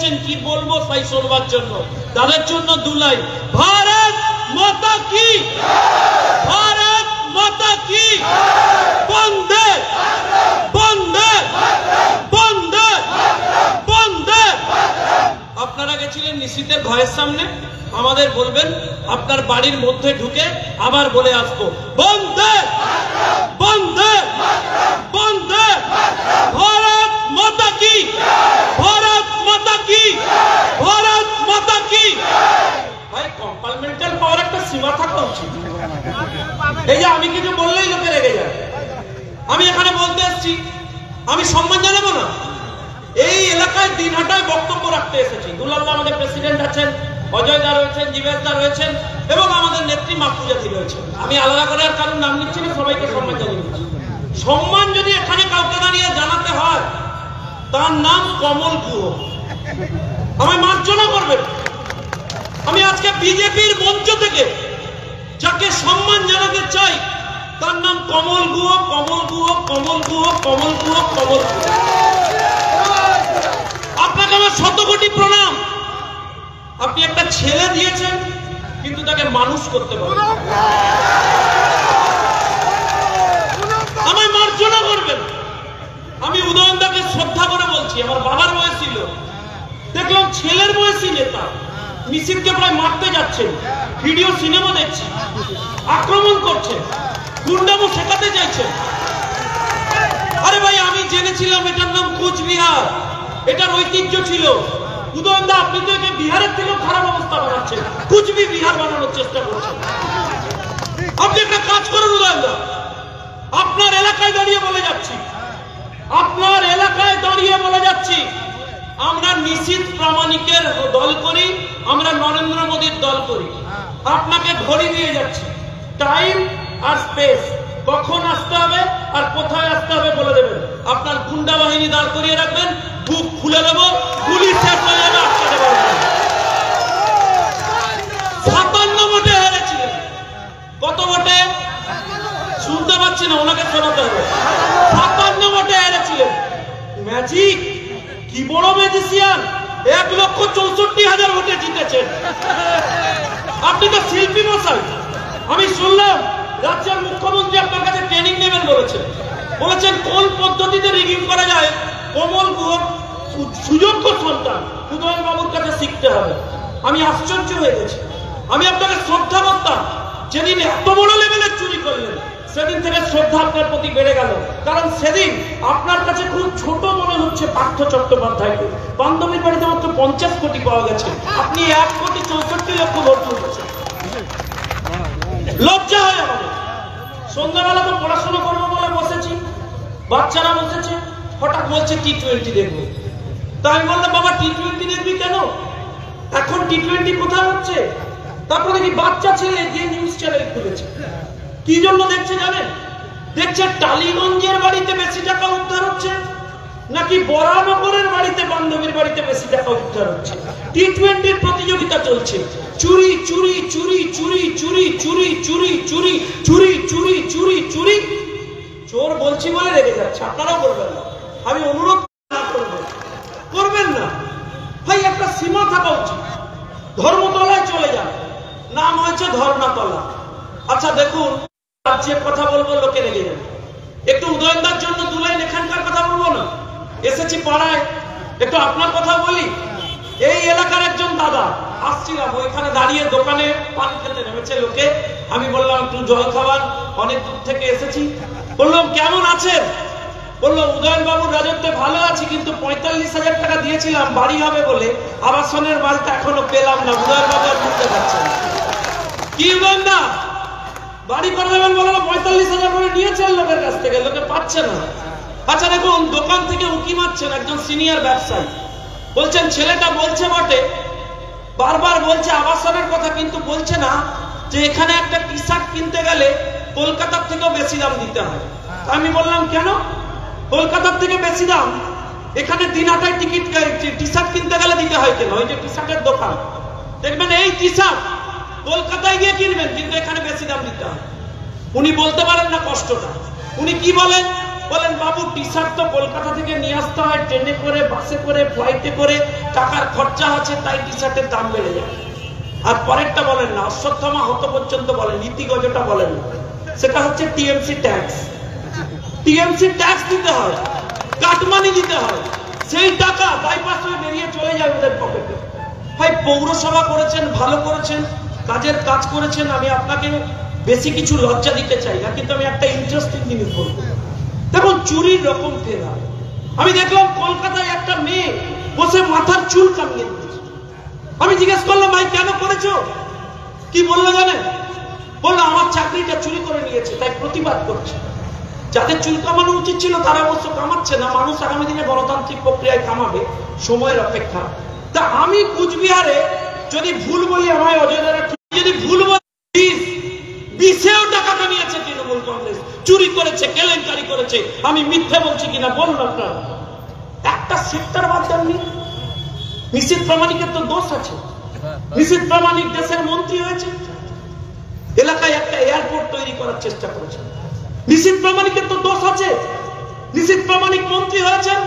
বসেছেন কি বলবো তাই শুনবার জন্য, তাদের জন্য দুলাই। ভারত মাতা কি, ভারত মাতা কি, বন্দে বন্দে বন্দে বন্দে। আপনারা গেছিলেন নিশীথের ঘরের সামনে, আমাদের বলবেন আপনার বাড়ির মধ্যে ঢুকে আবার বলে আসবো বন্দে বন্দে বন্দে। ভারত মাতা কি, ভারত মাতা কি, ভারত মাতা কি। ভাই কম্পার্টমেন্টাল পাওয়ার একটা সীমা থাকা উচিত। এই যে আমি কিছু বললেই লোকে রেগে যায়। আমি এখানে বলতে এসেছি, আমি সম্মান জানাবো না? এই এলাকায় দিনহাটায় বক্তব্য রাখতে এসেছি। দুলাল্লাহ আমাদের প্রেসিডেন্ট আছেন, অজয় দা রয়েছেন, জীবেশ দা রয়েছেন এবং আমাদের নেত্রী মাহফুজাতি রয়েছেন। আমি আলাদা করে আর কারণ নাম নিচ্ছি না, সবাইকে সম্মান জানিয়ে দিচ্ছি। সম্মান যদি এখানে কাউকে দাঁড়িয়ে জানাতে হয় তার নাম কমল গুহ। আমায় মার্জনা করবেন। আমি আজকে বিজেপির মঞ্চ থেকে যাকে সম্মান জানাতে চাই তার নাম কমল গুহ, কমল গুহ, কমল গুহ, কমল গুহ, কমল গুহ। আপনাকে আমার শত কোটি প্রণাম। আপনি একটা ছেলে দিয়েছেন কিন্তু তাকে মানুষ করতে পারেন। আমায় মার্জনা করবেন। আমি উদয়নদাকে শ্রদ্ধা করে বলছি, আমার বাবার বয়সী লোক, দেখলাম ছেলের বয়সী নেতা নিশীথকে প্রায় মারতে যাচ্ছেন, ভিডিও সিনেমা দেখছি, আক্রমণ করছেন, গুন্ডামো শেখাতে চাইছেন। আরে ভাই আমি জেনেছিলাম এটার নাম কোচবিহার, এটার ঐতিহ্য ছিল। উদয়নদা আপনি তো একে বিহারের থেকেও খারাপ অবস্থা বানাচ্ছেন, বিহার বানানোর চেষ্টা করছেন। আপনি একটা কাজ করুন উদয়নদা, আপনার এলাকায় দাঁড়িয়ে বলে যাচ্ছি, আপনার এলাকায় দাঁড়িয়ে বলে যাচ্ছি, আমরা নিশীথ প্রামাণিকের দল করি, আমরা নরেন্দ্র মোদীর দল করি। আপনাকে ঘড়ি দিয়ে যাচ্ছি, টাইম আর স্পেস, কখন আসতে হবে আর কোথায় আসতে হবে বলে দেবেন। আপনার গুন্ডা বাহিনী দাঁড় করিয়ে রাখবেন, বুক খুলে দেব, পুলিশ শেষ হয়ে যাবে, আটকাতে পারবেন। 57 ভোটে হেরেছিলেন। কত ভোটে শুনতে পাচ্ছি না, ওনাকে শোনাতে হবে। 57 ভোটে হেরেছিলেন। ম্যাজিক, কি বড় ম্যাজিশিয়ান, 1,64,000 ভোটে জিতেছেন। আপনি তো শিল্পী মশাই। আমি শুনলাম রাজ্যের মুখ্যমন্ত্রী আপনার কাছে ট্রেনিং নেবেন বলেছেন কোন পদ্ধতিতে রিগিং করা যায়। কমল গুহ সুযোগ্য সন্তান, উদয়ন বাবুর কাছে শিখতে হবে। আমি আশ্চর্য হয়ে গেছি। আমি আপনাকে শ্রদ্ধা করতাম, যেদিন এত বড় লেভেলের চুরি করলেন সেদিন থেকে শ্রদ্ধা আপনার প্রতি বেড়ে গেল। কারণ সেদিন আপনার কাছে খুব ছোট মনে হচ্ছে পার্থ চট্টোপাধ্যায়কে। বান্ধবীর বাড়িতে মাত্র 50 কোটি পাওয়া গেছে, আপনি 1,64,00,000 ভোট তুলেছেন। লজ্জা হয় আমাদের। সন্ধ্যাবেলা তো পড়াশোনা করবো বলে বসেছি, বাচ্চারা বসেছে, হঠাৎ বলছে T20 দেখবো। তা আমি বললাম বাবা T20 দেখবি কেন, এখন T20 কোথায় হচ্ছে? তারপরে দেখি বাচ্চা ছেলে যে নিউজ চ্যানেল খুলেছে। কি জন্য দেখছে জানেন? দেখছে টালিগঞ্জের বাড়িতে বেশি টাকা উদ্ধার হচ্ছে নাকি বরানগরের বাড়িতে, বান্ধবীর বাড়িতে বেশি টাকা উদ্ধার হচ্ছে। T20 প্রতিযোগিতা চলছে। চুরি চুরি চুরি চুরি চুরি চুরি চুরি চুরি চুরি চুরি চুরি চুরি। চোর বলছি বলে রেগে যাচ্ছে, আপনারাও করবেন না। আমি অনুরোধ করবেন না ভাই, একটা সীমা থাকা উচিত। ধর্মতলায় চলে যান, নাম হয়েছে ধর্ণাতলা। আচ্ছা দেখুন, রাজ্যের কথা বলবো লোকে রেগে যাবে। একটু উদয়নদার জন্য দুলাই এখানকার কথা বলবো না? এসেছি পাড়ায়, একটু আপনার কথা বলি। এই এলাকার একজন দাদা, আসছিলাম ওইখানে দাঁড়িয়ে দোকানে পান খেতে নেমেছে লোকে। আমি বললাম একটু জল খাবার, অনেক দূর থেকে এসেছি। বললাম কেমন আছেন? বললো উদয়ন বাবুর রাজত্বে ভালো আছি, কিন্তু 45,000 টাকা দিয়েছিলাম বাড়ি হবে বলে, আবাসনের মালটা এখনো পেলাম না। উদয়ন বাবু আর বুঝতে পারছেন কি উদয়ন না বাড়ি করে দেবেন বলে 45,000 করে নিয়েছেন লোকের কাছ থেকে, লোকে পাচ্ছে না। আচ্ছা দেখুন, দোকান থেকে উকি মারছেন একজন সিনিয়র ব্যবসায়ী, বলছেন ছেলেটা বলছে বটে, বারবার বলছে আবাসনের কথা, কিন্তু বলছে না যে এখানে একটা টি শার্ট কিনতে গেলে কলকাতার থেকেও বেশি দাম দিতে হয়। আমি বললাম কেন? কলকাতার থেকে বেশি দাম এখানে দিনহাটায় টিকিট টি শার্ট কিনতে গেলে দিতে হয় কেন? ওই যে টি শার্টের দোকান দেখবেন, এই টি শার্ট কলকাতায় গিয়ে কিনবেন কিন্তু এখানে বেশি দাম দিতে হয়। উনি বলতে পারেন না কষ্টটা। উনি কি বলেন? বলেন বাবু টি শার্ট তো কলকাতা থেকে নিয়ে আসতে হয়, ট্রেনে করে, বাসে করে, ফ্লাইটে করে, টাকার খরচা আছে, তাই টি শার্টের দাম বেড়ে যায়। আর পরেরটা বলেন না, অশ্বত্থামা হত পর্যন্ত বলেন, নীতিগজটা বলেন না, সেটা হচ্ছে টিএমসি ট্যাক্স। টিএমসি ট্যাক্স দিতে হয়, কাটমানি দিতে হয়, সেই টাকা বাইপাস হয়ে বেরিয়ে চলে যায় ওদের পকেটে। ভাই পৌরসভা করেছেন, ভালো করেছেন, কাজের কাজ করেছেন, আমি আপনাকে বেশি কিছু লজ্জা দিতে চাই না, কিন্তু আমি একটা ইন্টারেস্টিং জিনিস বলবো। দেখুন চুরির রকম ফেরা, আমি দেখলাম কলকাতায় একটা মেয়ে বসে মাথার চুল কামিয়ে দিয়েছে। আমি জিজ্ঞেস করলাম ভাই কেন করেছো? কি বললো জানেন? বললো আমার চাকরিটা চুরি করে নিয়েছে, তাই প্রতিবাদ করছে। যাদের চুল কামানো উচিত ছিল তারা অবশ্য কামাচ্ছে না, মানুষ আগামী দিনে গণতান্ত্রিক প্রক্রিয়ায় কামাবে, সময়ের অপেক্ষা। তা আমি কুচবিহারে যদি ভুল বলি আমায় অজয় দ্বারা, যদি ভুল বলি 20-এও টাকা কামিয়েছে তৃণমূল কংগ্রেস, চুরি করেছে, কেলেঙ্কারি করেছে, আমি মিথ্যে বলছি কিনা বলুন আপনারা। একটা সেক্টর বাদ দেননি। নিশীথ প্রামাণিকের তো দোষ আছে। নিশীথ প্রামাণিক দেশের মন্ত্রী হয়েছে, এলাকায় একটা এয়ারপোর্ট তৈরি করার চেষ্টা করেছে। নিশীথ প্রামাণিকের তো দোষ আছে। নিশীথ প্রামাণিক মন্ত্রী হয়েছেন,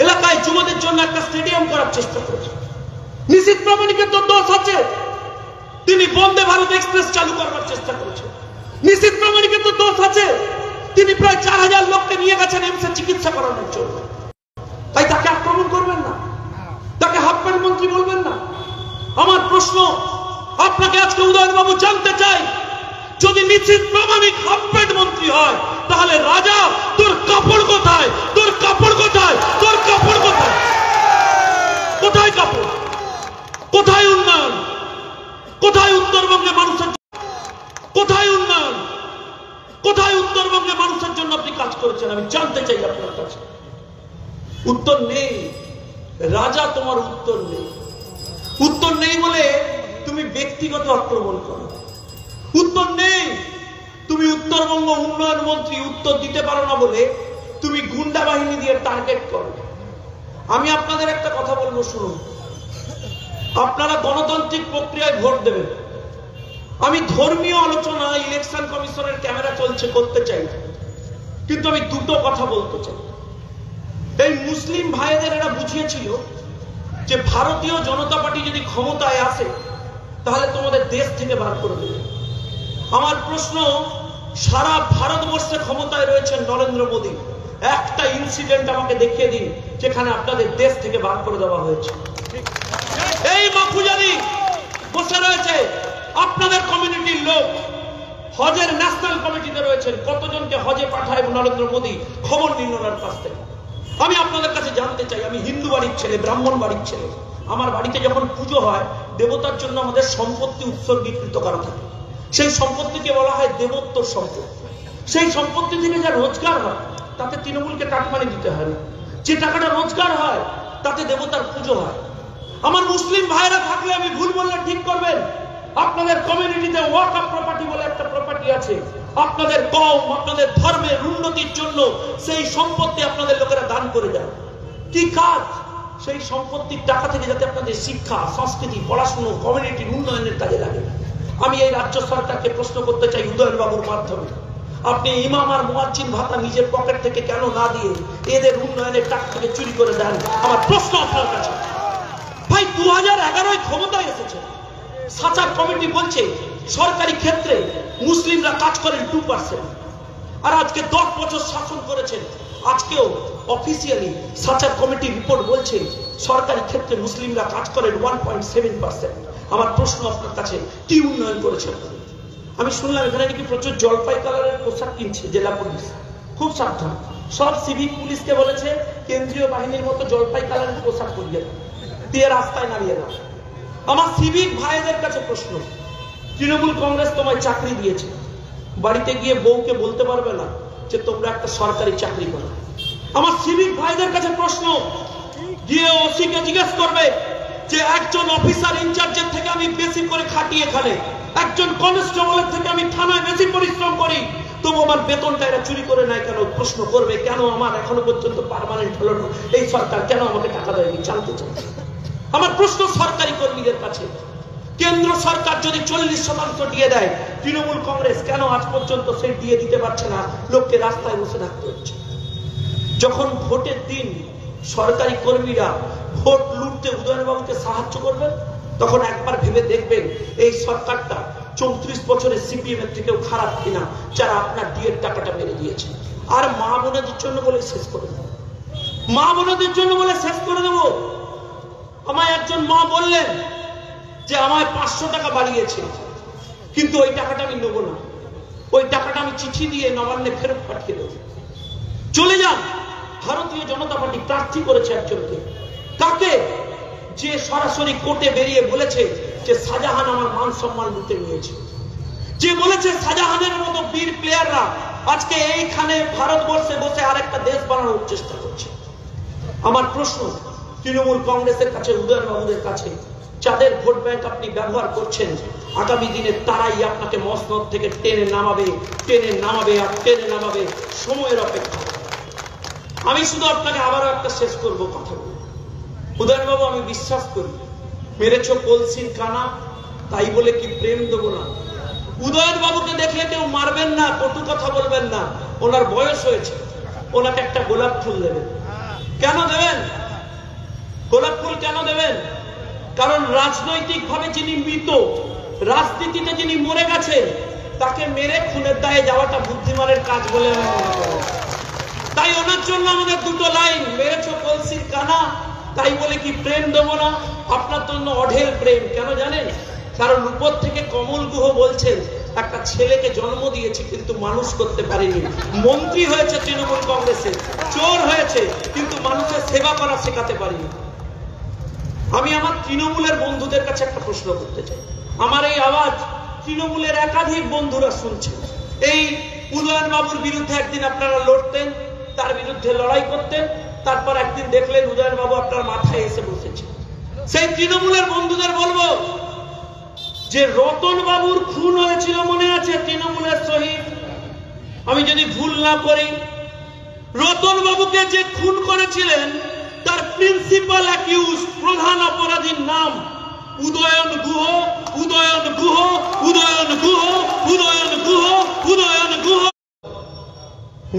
এলাকায় যুবদের জন্য একটা স্টেডিয়াম করার চেষ্টা করেছে। নিশীথ প্রামাণিকের তো দোষ আছে, তিনি বন্দে ভারত এক্সপ্রেস চালু করার চেষ্টা করেছেন। নিশীথ প্রামাণিকের তো দোষ আছে, তিনি প্রায় 4000 লোককে নিয়ে গেছেন এমসে চিকিৎসা করানোর জন্য। তাই তাকে আক্রমণ করবেন না, তাকে হাফপ্যান্ট মন্ত্রী বলবেন না। আমার প্রশ্ন আপনাকে আজকে উদয়নবাবু জানতে চাই, যদি নিশীথ প্রামাণিক হাফপ্যান্ট মন্ত্রী হয়, তাহলে রাজা তোর কাপড় কোথায়? তোর কাপড় কোথায়? তোর কাপড় কোথায়? কোথায় কাপড়? কোথায় উন্নয়ন? কোথায় উত্তরবঙ্গে মানুষের, কোথায় উন্নয়ন? কোথায় উত্তরবঙ্গে মানুষের জন্য আপনি কাজ করেছেন? আমি জানতে চাই আপনার কাছে। উত্তর নেই রাজা, তোমার উত্তর নেই। উত্তর নেই বলে তুমি ব্যক্তিগত আক্রমণ করো। উত্তর নেই, তুমি উত্তরবঙ্গ উন্নয়ন মন্ত্রী উত্তর দিতে পারো না বলে তুমি গুন্ডা বাহিনী দিয়ে টার্গেট করো। আমি আপনাদের একটা কথা বলবো, শুনুন। আপনারা গণতান্ত্রিক প্রক্রিয়ায় ভোট দেবেন। আমি ধর্মীয় আলোচনা ইলেকশন কমিশনের ক্যামেরা চলছে করতে চাই না, কিন্তু আমি দুটো কথা বলতে চাই। এই মুসলিম ভাইদের এরা বুঝিয়েছিল যে ভারতীয় জনতা পার্টি যদি ক্ষমতায় আসে তাহলে তোমাদের দেশ থেকে বার করে দেবে। আমার প্রশ্ন, সারা ভারতবর্ষে ক্ষমতায় রয়েছেন নরেন্দ্র মোদী, একটা ইনসিডেন্ট আমাকে দেখিয়ে দিন যেখানে আপনাদের দেশ থেকে বার করে দেওয়া হয়েছে। এই মাফুজারি বসে রয়েছে আপনাদের কমিউনিটির লোক, হজের ন্যাশনাল কমিটিতে রয়েছেন, কতজনকে হজে পাঠায় নরেন্দ্র মোদী খবর নিন ওনার কাছ থেকে। আমি আপনাদের কাছে জানতে চাই, আমি হিন্দু বাড়ির ছেলে, ব্রাহ্মণ বাড়ির ছেলে, আমার বাড়িতে যখন পুজো হয় দেবতার জন্য আমাদের সম্পত্তি উৎসর্গীকৃত করা থাকে। সেই সম্পত্তিকে বলা হয় দেবোত্তর সম্পত্তি। সেই সম্পত্তি থেকে যা রোজগার হয় তাতে তৃণমূলকে কাটমানি দিতে হয় না। যে টাকাটা রোজগার হয় তাতে দেবতার পুজো হয়। আমার মুসলিম ভাইরা থাকলে আমি ভুল বললে ঠিক করবেন, আপনাদের কমিউনিটিতে ওয়াকফ প্রপার্টি বলে একটা প্রপার্টি আছে, আপনাদের কওম, আপনাদের ধর্মের উন্নতির জন্য সেই সম্পত্তি আপনাদের লোকেরা দান করে দেয়। কি কাজ? সেই সম্পত্তির টাকা থেকে যাতে আপনাদের শিক্ষা, সংস্কৃতি, পড়াশুনো, কমিউনিটির উন্নয়নের কাজে লাগে। আমি এই রাজ্য সরকারকে প্রশ্ন করতে চাই উদয়নবাবুর মাধ্যমে, আপনি ইমাম আর মুয়াজ্জিন ভাতা নিজের পকেট থেকে কেন না দিয়ে এদের উন্নয়নের টাকা থেকে চুরি করে দেন? আমার প্রশ্ন আপনার কাছে। ভাই 2011 ক্ষমতায় এসেছে, সাচার কমিটি বলছে সরকারি ক্ষেত্রে মুসলিমরা কাজ করেন 2%, আর আজকে 10 বছর শাসন করেছেন, আজকেও অফিসিয়ালি সাচার কমিটি রিপোর্ট বলছে সরকারি ক্ষেত্রে মুসলিমরা কাজ করেন 1.7%। আমার প্রশ্ন আপনার কাছে, কি উন্নয়ন করেছেন? আমি শুনলাম এখানে নাকি প্রচুর জলপাই কালারের পোশাক কিনছে জেলা পুলিশ, খুব সাবধান। সব সিভিক পুলিশকে বলেছে কেন্দ্রীয় বাহিনীর মতো জলপাই কালারের পোশাক পরিয়ে দিয়ে রাস্তায় নামিয়ে দাও। আমার সিভিক ভাইদের কাছে প্রশ্ন, তৃণমূল কংগ্রেস তোমায় চাকরি দিয়েছে, বাড়িতে গিয়ে বউকে বলতে পারবে না যে তোমরা একটা সরকারি চাকরি করো? আমার সিভিক ভাইদের কাছে প্রশ্ন, গিয়ে ওসিকে জিজ্ঞেস করবে যে একজন অফিসার ইনচার্জের থেকে আমি বেশি করে খাটি, এখানে একজন কনস্টেবলের থেকে আমি থানায় বেশি পরিশ্রম করি, তবু আমার বেতনটা এরা চুরি করে নেয় কেন? প্রশ্ন করবে কেন আমার এখনো পর্যন্ত পার্মানেন্ট হলো না, এই সরকার কেন আমাকে টাকা দেয়নি, জানতে চাই। আমার প্রশ্ন সরকারি কর্মীদের কাছে, কেন্দ্র সরকার যদি 40% দিয়ে দেয়, তৃণমূল কংগ্রেস কেন আজ পর্যন্ত সেই দিয়ে দিতে পারছে না? লোককে রাস্তায় বসে থাকতে হচ্ছে। যখন ভোটের দিন সরকারি কর্মীরা ভোট লুটতে উদয়নবাবুকে সাহায্য করবেন, তখন একবার ভেবে দেখবেন এই সরকারটা 34 বছরের সিপিএম এর থেকেও খারাপ কিনা, যারা আপনার ডিএর টাকাটা মেরে দিয়েছে। আর মা বোনদের জন্য বলে শেষ করে দেবো, মা বোনদের জন্য বলে শেষ করে দেবো। আমায় একজন মা বললেন যে আমায় 500 টাকা বাড়িয়েছে, কিন্তু ওই টাকাটা আমি নেবো না, ওই টাকাটা আমি চিঠি দিয়ে নবান্নে ফেরত পাঠিয়ে দেবো। চলে যান। ভারতীয় জনতা পার্টি প্রার্থী করেছে একজনকে, তাকে যে সরাসরি কোর্টে বেরিয়ে বলেছে যে শাহজাহান আমার মান সম্মান লুটে নিয়েছে, যে বলেছে শাহজাহানের মতো বীর প্লেয়াররা আজকে এইখানে ভারতবর্ষে বসে আরেকটা দেশ বানানোর চেষ্টা করছে। আমার প্রশ্ন তৃণমূল কংগ্রেসের কাছে, উদয়নবাবুদের কাছে, যাদের ভোট ব্যাংক আপনি ব্যবহার করছেন, আগামী দিনে তারাই আপনাকে মসনদ থেকে টেনে নামাবে, টেনে নামাবে আর টেনে নামাবে। সময়ের অপেক্ষা। আমি শুধু আপনাকে আবারও একটা শেষ করবো কথা বলে, উদয়নবাবু আমি বিশ্বাস করি মেরেছ কলসির কানা, তাই বলে কি প্রেম দেবো না। উদয়নবাবুকে দেখলে কেউ মারবেন না, কটু কথা বলবেন না। ওনার বয়স হয়েছে, ওনাকে একটা গোলাপ ফুল দেবেন। কেন দেবেন গোলাপ ফুল? কেন দেবেন? কারণ রাজনৈতিক ভাবে যিনি মৃত, রাজনীতিতে যিনি মরে গেছেন, তাকে মেরে খুনের দায়ে যাওয়াটা বুদ্ধিমানের কাজ বলে আমি মনে করি। তাই ওনার জন্য আমাদের দুটো লাইন, মেরেছ কলসির কানা, তাই বলে কি প্রেম দেবো না। আপনার জন্য অঢেল প্রেম। কেন জানেন? কারণ উপর থেকে কমল গুহ বলছেন একটা ছেলেকে জন্ম দিয়েছে কিন্তু মানুষ করতে পারেনি, মন্ত্রী হয়েছে তৃণমূল কংগ্রেসে, চোর হয়েছে কিন্তু মানুষের সেবা করা শেখাতে পারেনি। আমি আমার তৃণমূলের বন্ধুদের কাছে একটা প্রশ্ন করতে চাই। আমার এই আওয়াজ তৃণমূলের একাধিক বন্ধুরা শুনছেন। এই উদয়নবাবুর বিরুদ্ধে একদিন আপনারা লড়তেন, তার বিরুদ্ধে লড়াই করতেন, তারপর একদিন দেখলেন উদয়নবাবু আপনার মাথায় এসে বসেছে। সেই তৃণমূলের বন্ধুদের বলবো যে রতন বাবুর খুন হয়েছিল, মনে আছে? তৃণমূলের শহীদ, আমি যদি ভুল না করি, রতন বাবুকে যে খুন করেছিলেন তার প্রিন্সিপাল অ্যাকিউজ, প্রধান অপরাধীর নাম উদয়ন গুহ, উদয়ন গুহ, উদয়ন গুহ, উদয়ন গুহ, উদয়ন গুহ।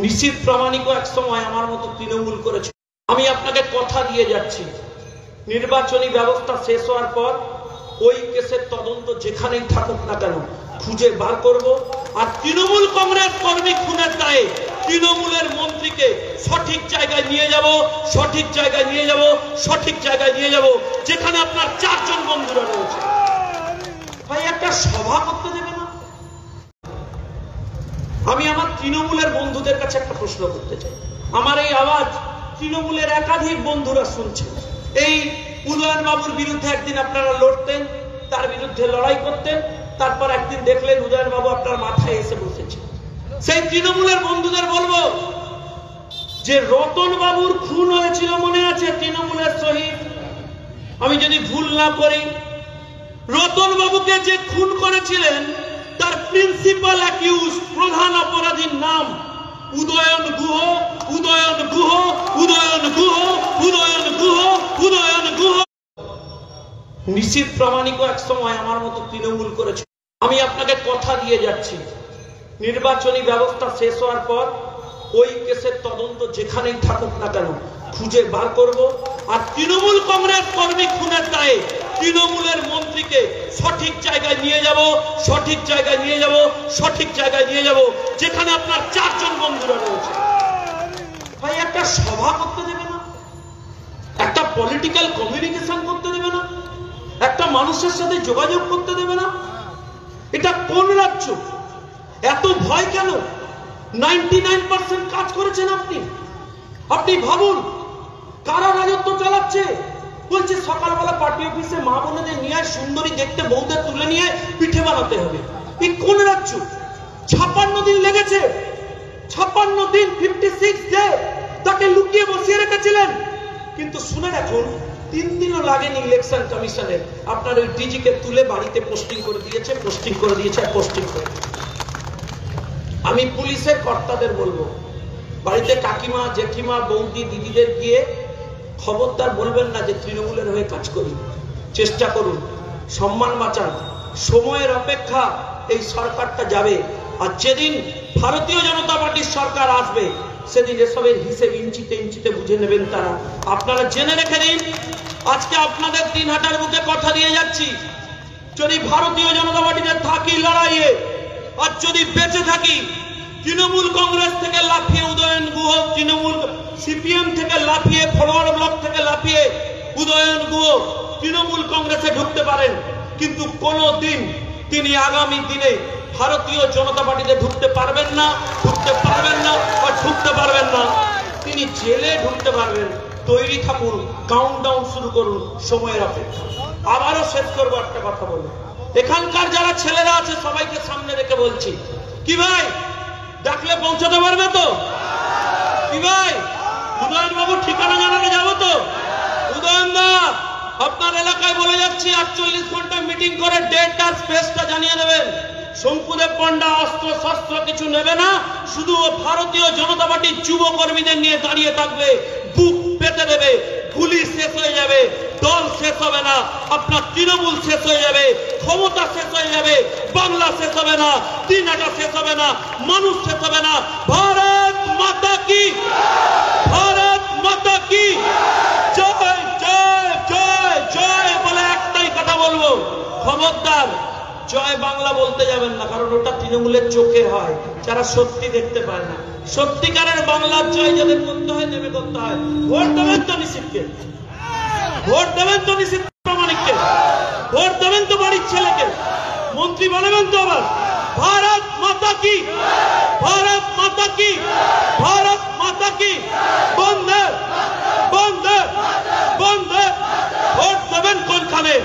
নিশ্চিত প্রামাণিক এক সময় আমার মতো তৃণমূল করেছে। আমি আপনাকে কথা দিয়ে যাচ্ছি, নির্বাচনী ব্যবস্থা শেষ হওয়ার পর ওই কেসের তদন্ত যেখানেই থাকুক না কেন খুঁজে বার করব। আর তৃণমূল কংগ্রেস কর্মী খুনের দায়ে তৃণমূলের মন্ত্রীকে সঠিক জায়গায় নিয়ে যাব, সঠিক জায়গায় নিয়ে যাব, সঠিক জায়গায় নিয়ে যাব, যেখানে আপনার 4 জন বন্ধুরা রয়েছে। ভাই একটা সভা করতে দেবে না? আমি আমার তৃণমূলের বন্ধুদের কাছে একটা প্রশ্ন করতে চাই। আমার এই আওয়াজ তৃণমূলের একাধিক বন্ধুরা শুনছেন। এই উদয়নবাবুর বিরুদ্ধে একদিন আপনারা লড়তেন, তার বিরুদ্ধে লড়াই করতেন, তারপর একদিন দেখলেন উদয়নবাবু আপনার মাথায় এসে বসেছে। সেই তৃণমূলের বন্ধুদের বলবো যে রতন বাবুর খুন হয়েছিল, মনে আছে? তৃণমূলের শহীদ, আমি যদি ভুল না করি, রতন বাবুকে যে খুন করেছিলেন তার প্রিন্সিপাল অ্যাকিউজ, প্রধান অপরাধীর নাম উদয়ন গুহ, উদয়ন গুহ, উদয়ন গুহ, উদয়ন গুহ, উদয়ন গুহ। নিশ্চিত প্রামাণিক এক সময় আমার মতো তৃণমূল করেছে। আমি আপনাকে কথা দিয়ে যাচ্ছি, নির্বাচনী ব্যবস্থা শেষ হওয়ার পর ওই কেসের তদন্ত যেখানেই থাকুক না কেন খুঁজে বার করব। আর তৃণমূল কংগ্রেস কর্মী খুনের দায়ে তৃণমূলের মন্ত্রীকে সঠিক জায়গায় নিয়ে যাব, সঠিক জায়গায় নিয়ে যাব, সঠিক জায়গায় নিয়ে যাব, যেখানে আপনার 4 জন বন্ধুরা রয়েছে। ভাই একটা সভা করতে দেবে না? একটা পলিটিক্যাল কমিউনিকেশন করতে দেবে না? একটা মানুষের সাথে যোগাযোগ করতে দেবে না? এটা কোন রাজ্য? এত ভয় কেন? 99% কাজ করেছেন আপনি। আপনি ভাবুন, কারা রাজত্ব চালাচ্ছে। বলছে সকালবেলা পার্টি অফিসে মা বোনেদের নিয়ে সুন্দরী দেখতে বউদের তুলে নিয়ে পিঠে বানাতে হবে। এই কোন রাজ্য? 56 দিন লেগেছে, 56 দিন, 56 ডে তাকে লুকিয়ে বসিয়ে রেখেছিলেন। কিন্তু শুনে রাখুন, 3 দিনও লাগেনি ইলেকশন কমিশনের, আপনার ওই ডিজিকে তুলে বাড়িতে পোস্টিং করে দিয়েছে, পোস্টিং করে দিয়েছে, পোস্টিং করে। আমি পুলিশের কর্তাদের বলবো, বাড়িতে কাকিমা, জেঠিমা, বৌদি, দিদিদের গিয়ে খবরদার বলবেন না যে তৃণমূলের হয়ে কাজ করি। চেষ্টা করুন, সম্মান বাঁচান। সময়ের অপেক্ষা, এই সরকারটা যাবে। আর যেদিন ভারতীয় জনতা পার্টির সরকার আসবে, সেদিন এসবের হিসেব ইঞ্চিতে ইঞ্চিতে বুঝে নেবেন তারা। আপনারা জেনে রেখে দিন, আজকে আপনাদের দিনহাটার বুকে কথা দিয়ে যাচ্ছি, যদি ভারতীয় জনতা পার্টিতে থাকি লড়াইয়ে, আর যদি বেঁচে থাকি, তৃণমূল কংগ্রেস থেকে লাফিয়ে উদয়ন গুহ, তৃণমূল সিপিএম থেকে লাফিয়ে, ফরওয়ার্ড ব্লক থেকে লাফিয়ে উদয়ন গুহ তৃণমূল কংগ্রেসে ঢুকতে পারেন, কিন্তু কোনোদিন তিনি আগামী দিনে ভারতীয় জনতা পার্টিতে ঢুকতে পারবেন না, ঢুকতে পারবেন না, বা ঢুকতে পারবেন না। তিনি জেলে ঢুকতে পারবেন। তৈরি থাকুন, কাউন্টডাউন শুরু করুন, সময়ের অপেক্ষা। আবারও শেষ করবো একটা কথা বলে, এখানকার যারা ছেলেরা আছে সবাইকে সামনে রেখে বলছি, কি ভাই ডাকলে পৌঁছাতে পারবে তো? কি ভাই উদয়ন বাবু ঠিকানা জানাতে যাবো তো? উদয়ন দা আপনার এলাকায় বলে যাচ্ছি, 48 ঘন্টা মিটিং করে ডেট আর স্পেসটা জানিয়ে দেবেন। শঙ্কুদেব পণ্ডা অস্ত্র শস্ত্র কিছু নেবে না, শুধু ভারতীয় জনতা পার্টির যুব কর্মীদের নিয়ে দাঁড়িয়ে থাকবে, বুক পেতে দেবে। গুলি শেষ হয়ে যাবে, দল শেষ হবে না, আপনার তৃণমূল শেষ হয়ে যাবে, ক্ষমতা শেষ হয়ে যাবে, বাংলা শেষ হবে না, দিনহাটা শেষ হবে না, মানুষ শেষ হবে না। ভারত মাতা কি, ভারত মাতা কি জয়, জয় জয় জয় বলে একটাই কথা বলবো, খবরদার জয় বাংলা বলতে যাবেন না, কারণ ওটা তৃণমূলের চোখে হয়, যারা সত্যি দেখতে পায় না। সত্যিকারের বাংলার জয় যাদের করতে হয় নেমে করতে হয়। ভোট দেবেন তো নিষিদ্ধকে, ভোট দেবেন তো নিষিদ্ধ প্রামাণিককে, ভোট দেবেন তো বাড়ির ছেলেকে, মন্ত্রী বানাবেন তো আবার। ভারত মাতা কি, ভারত মাতা কি, ভারত মাতা কি, বন্ধে বন্ধে বন্ধে। ভোট দেবেন কোনখানে?